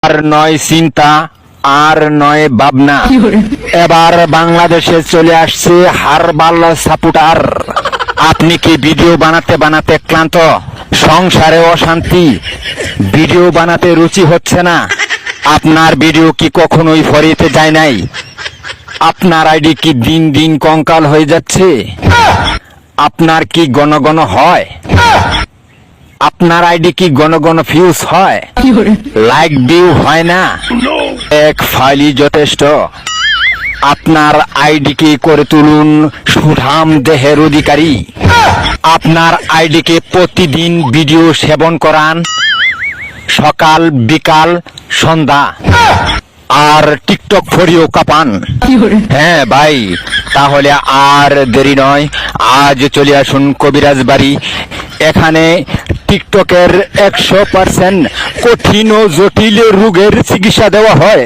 আর নয় চিন্তা, আর নয় ভাবনা, এবার বাংলাদেশে চলে আসছে হারবাল সাপোর্টার। আপনি কি ভিডিও বানাতে বানাতে ক্লান্ত, সংসারে অশান্তি, ভিডিও বানাতে রুচি হচ্ছে না? আপনার ভিডিও কি কখনোই ফরিতে যায় নাই? আপনার আইডি কি দিন দিন কঙ্কাল হয়ে যাচ্ছে? আপনার কি ঘন ঘন হয়? আপনার আইডি কি ঘন ঘন ফিউজ হয়? লাইক ভিউ হয় না? এক ফাইলই যথেষ্ট। আপনার আইডিকে করে তুলুন সুঠাম দেহের অধিকারী। আপনার আইডিকে প্রতিদিন ভিডিও সেবন করান, সকাল বিকাল সন্ধ্যা, আর টিকটক ফরিও কাপান। হ্যাঁ ভাই, তাহলে আর দেরি নয়, আজ চলে আসুন কবিরাজ বাড়ি। এখানে টিকটকের 100% কঠিন ও জটিল রোগের চিকিৎসা দেওয়া হয়।